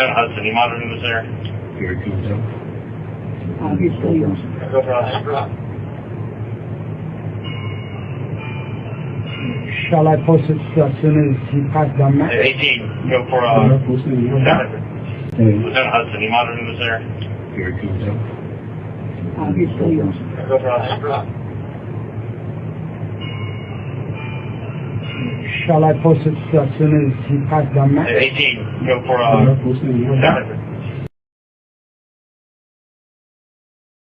Lieutenant Hudson, you monitoring this there? Very good. Obviously, Go for us. shall I post it as soon as he passed gunman? 18, go for Lieutenant Hudson, you monitoring this there? Very good. Obviously, Go for us. shall I post it as soon as he passed gunman? 18, go for Lieutenant